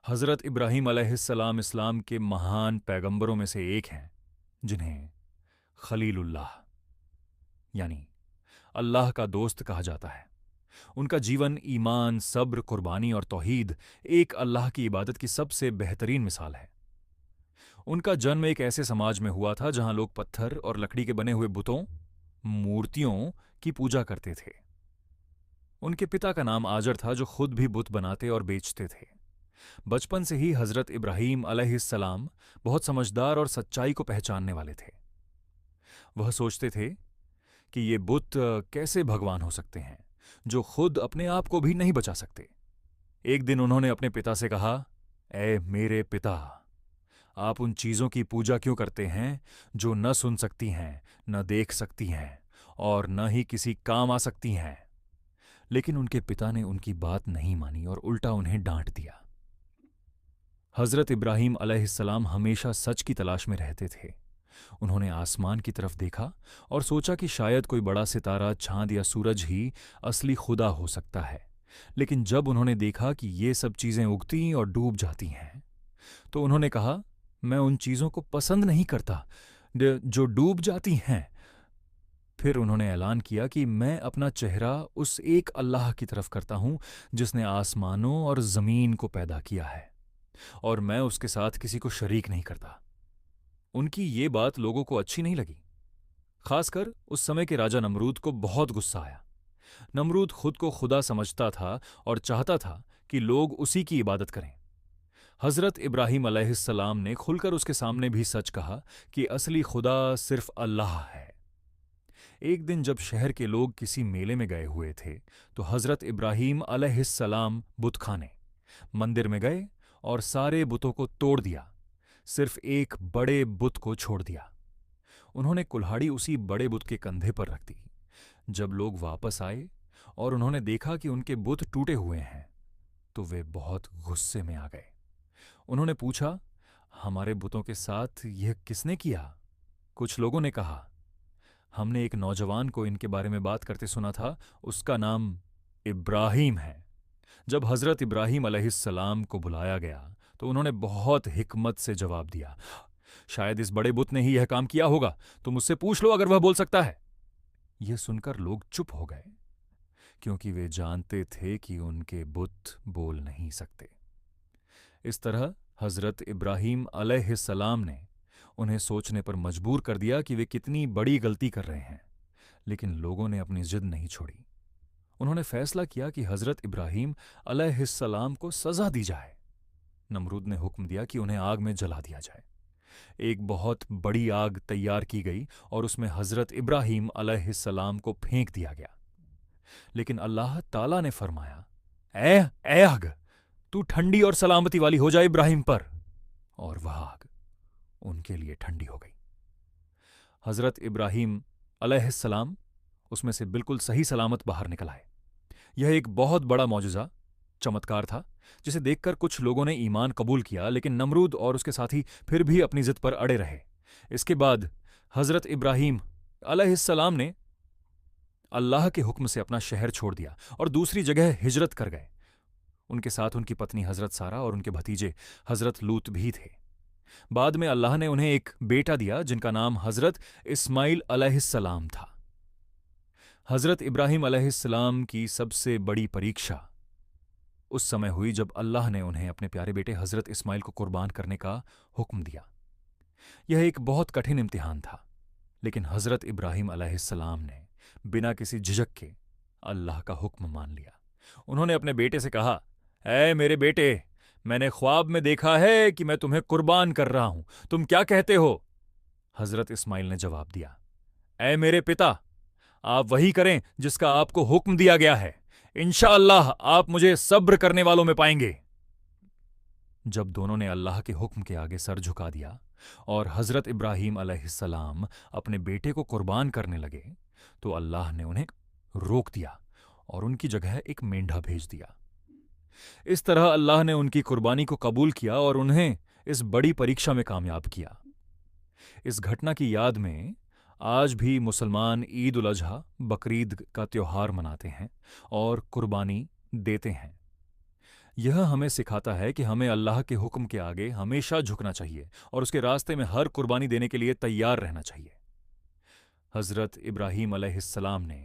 हज़रत इब्राहीम अलैहिस्सलाम इस्लाम के महान पैगंबरों में से एक हैं, जिन्हें खलीलुल्लाह यानी अल्लाह का दोस्त कहा जाता है। उनका जीवन ईमान, सब्र, कुर्बानी और तौहीद एक अल्लाह की इबादत की सबसे बेहतरीन मिसाल है। उनका जन्म एक ऐसे समाज में हुआ था जहां लोग पत्थर और लकड़ी के बने हुए बुतों, मूर्तियों की पूजा करते थे। उनके पिता का नाम आजर था, जो खुद भी बुत बनाते और बेचते थे। बचपन से ही हज़रत इब्राहीम अलैहिस्सलाम बहुत समझदार और सच्चाई को पहचानने वाले थे। वह सोचते थे कि ये बुत कैसे भगवान हो सकते हैं, जो खुद अपने आप को भी नहीं बचा सकते। एक दिन उन्होंने अपने पिता से कहा, "ऐ मेरे पिता, आप उन चीज़ों की पूजा क्यों करते हैं जो न सुन सकती हैं, न देख सकती हैं और न ही किसी काम आ सकती हैं?" लेकिन उनके पिता ने उनकी बात नहीं मानी और उल्टा उन्हें डांट दिया। हज़रत इब्राहीम अलैहिस्सलाम हमेशा सच की तलाश में रहते थे। उन्होंने आसमान की तरफ देखा और सोचा कि शायद कोई बड़ा सितारा, चांद या सूरज ही असली खुदा हो सकता है। लेकिन जब उन्होंने देखा कि ये सब चीज़ें उगती और डूब जाती हैं, तो उन्होंने कहा, "मैं उन चीज़ों को पसंद नहीं करता जो डूब जाती हैं।" फिर उन्होंने ऐलान किया कि मैं अपना चेहरा उस एक अल्लाह की तरफ करता हूं जिसने आसमानों और ज़मीन को पैदा किया है, और मैं उसके साथ किसी को शरीक नहीं करता। उनकी ये बात लोगों को अच्छी नहीं लगी। खासकर उस समय के राजा नमरूद को बहुत गुस्सा आया। नमरूद खुद को खुदा समझता था और चाहता था कि लोग उसी की इबादत करें। हज़रत इब्राहीम अलैहिस्सलाम ने खुलकर उसके सामने भी सच कहा कि असली खुदा सिर्फ अल्लाह है। एक दिन जब शहर के लोग किसी मेले में गए हुए थे, तो हज़रत इब्राहीम अलैहिस्सलाम बुतखाने, मंदिर में गए और सारे बुतों को तोड़ दिया, सिर्फ एक बड़े बुत को छोड़ दिया। उन्होंने कुल्हाड़ी उसी बड़े बुत के कंधे पर रख दी। जब लोग वापस आए और उन्होंने देखा कि उनके बुत टूटे हुए हैं, तो वे बहुत गुस्से में आ गए। उन्होंने पूछा, "हमारे बुतों के साथ यह किसने किया?" कुछ लोगों ने कहा, "हमने एक नौजवान को इनके बारे में बात करते सुना था, उसका नाम इब्राहीम है।" जब हज़रत इब्राहीम अलैहिस्सलाम को बुलाया गया, तो उन्होंने बहुत हिकमत से जवाब दिया, "शायद इस बड़े बुत ने ही यह काम किया होगा। तुम उससे पूछ लो अगर वह बोल सकता है।" यह सुनकर लोग चुप हो गए, क्योंकि वे जानते थे कि उनके बुत बोल नहीं सकते। इस तरह हज़रत इब्राहीम अलैहिस्सलाम ने उन्हें सोचने पर मजबूर कर दिया कि वे कितनी बड़ी गलती कर रहे हैं। लेकिन लोगों ने अपनी जिद नहीं छोड़ी। उन्होंने फैसला किया कि हज़रत इब्राहीम अलैहिस्सलाम को सज़ा दी जाए। नमरूद ने हुक्म दिया कि उन्हें आग में जला दिया जाए। एक बहुत बड़ी आग तैयार की गई और उसमें हज़रत इब्राहीम अलैहिस्सलाम को फेंक दिया गया। लेकिन अल्लाह ताला ने फरमाया, "ए आग, तू ठंडी और सलामती वाली हो जाए इब्राहिम पर।" और वह आग उनके लिए ठंडी हो गई। हज़रत इब्राहीम अलैहिस्सलाम उसमें से बिल्कुल सही सलामत बाहर निकल आए। यह एक बहुत बड़ा मौजज़ा, चमत्कार था, जिसे देखकर कुछ लोगों ने ईमान कबूल किया, लेकिन नमरूद और उसके साथी फिर भी अपनी जिद पर अड़े रहे। इसके बाद हज़रत इब्राहीम अलैहिस्सलाम ने अल्लाह के हुक्म से अपना शहर छोड़ दिया और दूसरी जगह हिजरत कर गए। उनके साथ उनकी पत्नी हज़रत सारा और उनके भतीजे हज़रत लूत भी थे। बाद में अल्लाह ने उन्हें एक बेटा दिया, जिनका नाम हज़रत इस्माइल अलैहिस्सलाम था। हज़रत इब्राहीम अलैहिस्सलाम की सबसे बड़ी परीक्षा उस समय हुई जब अल्लाह ने उन्हें अपने प्यारे बेटे हज़रत इस्माइल को कुर्बान करने का हुक्म दिया। यह एक बहुत कठिन इम्तिहान था, लेकिन हज़रत इब्राहीम अलैहिस्सलाम ने बिना किसी झिझक के अल्लाह का हुक्म मान लिया। उन्होंने अपने बेटे से कहा, "ऐ मेरे बेटे, मैंने ख्वाब में देखा है कि मैं तुम्हें कुर्बान कर रहा हूं। तुम क्या कहते हो?" हज़रत इस्माइल ने जवाब दिया, "ऐ मेरे पिता, आप वही करें जिसका आपको हुक्म दिया गया है। इंशाअल्लाह आप मुझे सब्र करने वालों में पाएंगे।" जब दोनों ने अल्लाह के हुक्म के आगे सर झुका दिया और हज़रत इब्राहीम अलैहिस्सलाम अपने बेटे को कुर्बान करने लगे, तो अल्लाह ने उन्हें रोक दिया और उनकी जगह एक मेंढा भेज दिया। इस तरह अल्लाह ने उनकी कुर्बानी को कबूल किया और उन्हें इस बड़ी परीक्षा में कामयाब किया। इस घटना की याद में आज भी मुसलमान ईद उल अजहा, बकरीद का त्योहार मनाते हैं और कुर्बानी देते हैं। यह हमें सिखाता है कि हमें अल्लाह के हुक्म के आगे हमेशा झुकना चाहिए और उसके रास्ते में हर कुर्बानी देने के लिए तैयार रहना चाहिए। हज़रत इब्राहीम अलैहिस्सलाम ने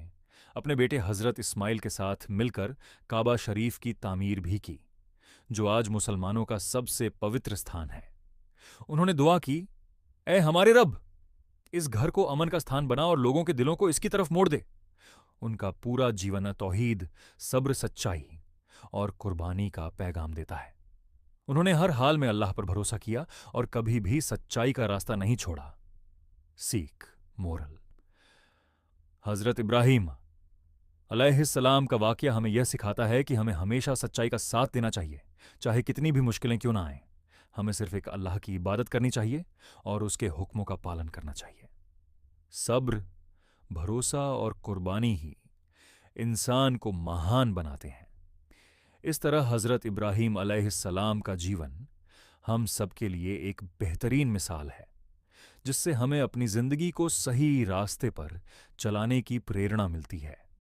अपने बेटे हज़रत इस्माइल के साथ मिलकर काबा शरीफ की तामीर भी की, जो आज मुसलमानों का सबसे पवित्र स्थान है। उन्होंने दुआ की, ए हमारे रब, इस घर को अमन का स्थान बना और लोगों के दिलों को इसकी तरफ मोड़ दे। उनका पूरा जीवन तौहीद, सब्र, सच्चाई और कुर्बानी का पैगाम देता है। उन्होंने हर हाल में अल्लाह पर भरोसा किया और कभी भी सच्चाई का रास्ता नहीं छोड़ा। सीख, मोरल। हज़रत इब्राहीम अलैहिस्सलाम का वाकया हमें यह सिखाता है कि हमें हमेशा सच्चाई का साथ देना चाहिए, चाहे कितनी भी मुश्किलें क्यों ना आएं। हमें सिर्फ एक अल्लाह की इबादत करनी चाहिए और उसके हुक्मों का पालन करना चाहिए। सब्र, भरोसा और कुर्बानी ही इंसान को महान बनाते हैं। इस तरह हज़रत इब्राहीम अलैहिस्सलाम का जीवन हम सबके लिए एक बेहतरीन मिसाल है, जिससे हमें अपनी जिंदगी को सही रास्ते पर चलाने की प्रेरणा मिलती है।